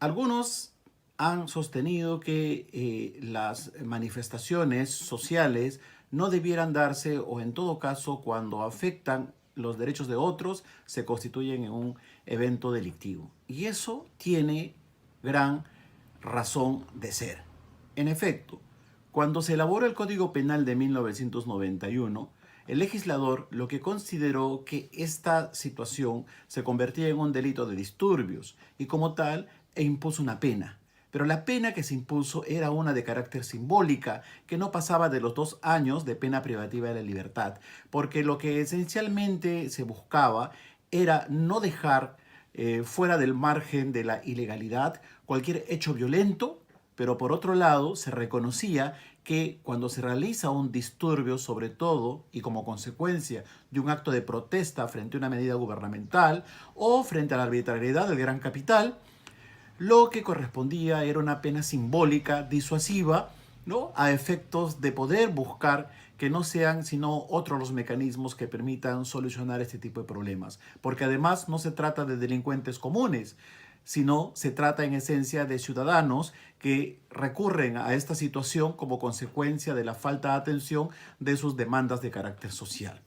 Algunos han sostenido que las manifestaciones sociales no debieran darse, o en todo caso cuando afectan los derechos de otros se constituyen en un evento delictivo. Y eso tiene gran razón de ser. En efecto, cuando se elaboró el Código Penal de 1991, el legislador lo que consideró que esta situación se convertía en un delito de disturbios y como tal impuso una pena. Pero la pena que se impuso era una de carácter simbólica, que no pasaba de los 2 años de pena privativa de la libertad, porque lo que esencialmente se buscaba era no dejar fuera del margen de la ilegalidad cualquier hecho violento, pero por otro lado se reconocía que cuando se realiza un disturbio, sobre todo y como consecuencia de un acto de protesta frente a una medida gubernamental o frente a la arbitrariedad del gran capital, lo que correspondía era una pena simbólica, disuasiva, ¿no?, a efectos de poder buscar que no sean sino otros los mecanismos que permitan solucionar este tipo de problemas. Porque además no se trata de delincuentes comunes, sino se trata en esencia de ciudadanos que recurren a esta situación como consecuencia de la falta de atención de sus demandas de carácter social.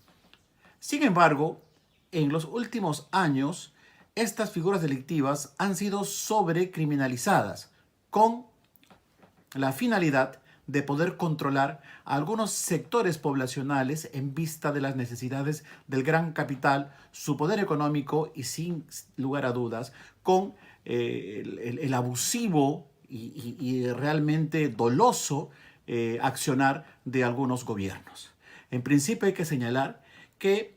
Sin embargo, en los últimos años, estas figuras delictivas han sido sobrecriminalizadas con la finalidad de poder controlar a algunos sectores poblacionales en vista de las necesidades del gran capital, su poder económico y sin lugar a dudas con el abusivo y realmente doloso accionar de algunos gobiernos. En principio hay que señalar que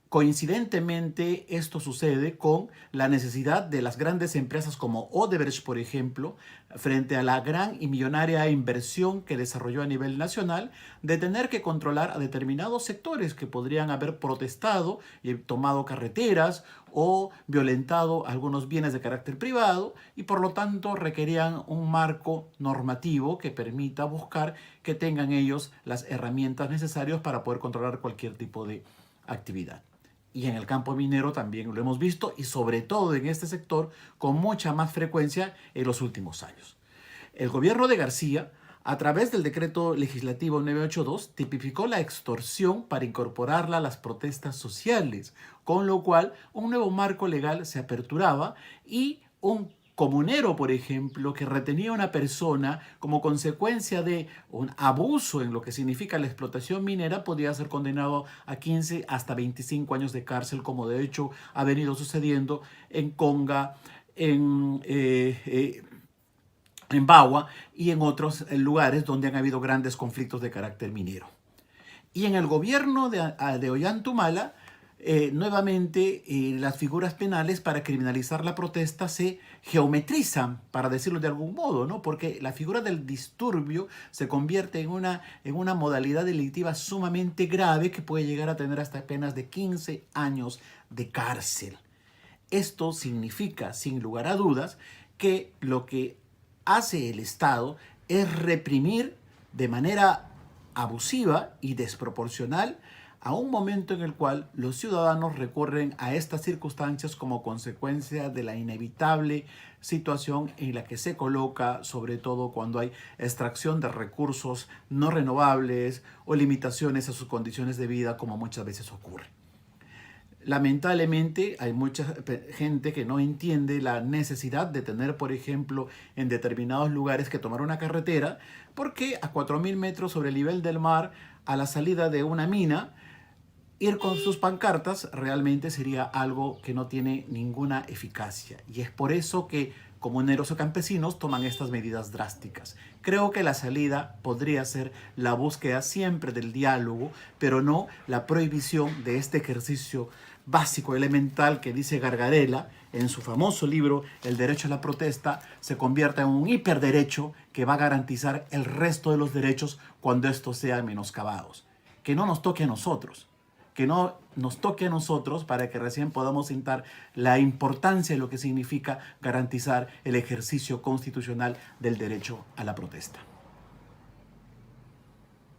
coincidentemente, esto sucede con la necesidad de las grandes empresas como Odebrecht, por ejemplo, frente a la gran y millonaria inversión que desarrolló a nivel nacional, de tener que controlar a determinados sectores que podrían haber protestado y tomado carreteras o violentado algunos bienes de carácter privado y por lo tanto requerían un marco normativo que permita buscar que tengan ellos las herramientas necesarias para poder controlar cualquier tipo de actividad. Y en el campo minero también lo hemos visto y sobre todo en este sector con mucha más frecuencia en los últimos años. El gobierno de García, a través del decreto legislativo 982, tipificó la extorsión para incorporarla a las protestas sociales, con lo cual un nuevo marco legal se aperturaba y un comunero, por ejemplo, que retenía a una persona como consecuencia de un abuso en lo que significa la explotación minera, podía ser condenado a 15 hasta 25 años de cárcel, como de hecho ha venido sucediendo en Conga, en Bagua y en otros lugares donde han habido grandes conflictos de carácter minero. Y en el gobierno de Ollanta Humala, nuevamente las figuras penales para criminalizar la protesta se geometrizan, para decirlo de algún modo, ¿no? Porque la figura del disturbio se convierte en una modalidad delictiva sumamente grave que puede llegar a tener hasta penas de 15 años de cárcel. Esto significa, sin lugar a dudas, que lo que hace el Estado es reprimir de manera abusiva y desproporcional a un momento en el cual los ciudadanos recurren a estas circunstancias como consecuencia de la inevitable situación en la que se coloca, sobre todo cuando hay extracción de recursos no renovables o limitaciones a sus condiciones de vida, como muchas veces ocurre. Lamentablemente hay mucha gente que no entiende la necesidad de tener, por ejemplo, en determinados lugares que tomar una carretera, porque a 4.000 metros sobre el nivel del mar, a la salida de una mina, ir con sus pancartas realmente sería algo que no tiene ninguna eficacia. Y es por eso que comuneros o campesinos toman estas medidas drásticas. Creo que la salida podría ser la búsqueda siempre del diálogo, pero no la prohibición de este ejercicio básico, elemental, que dice Gargarella en su famoso libro El derecho a la protesta, se convierta en un hiperderecho que va a garantizar el resto de los derechos cuando estos sean menoscabados. Que no nos toque a nosotros. Que no nos toque a nosotros para que recién podamos sentar la importancia de lo que significa garantizar el ejercicio constitucional del derecho a la protesta.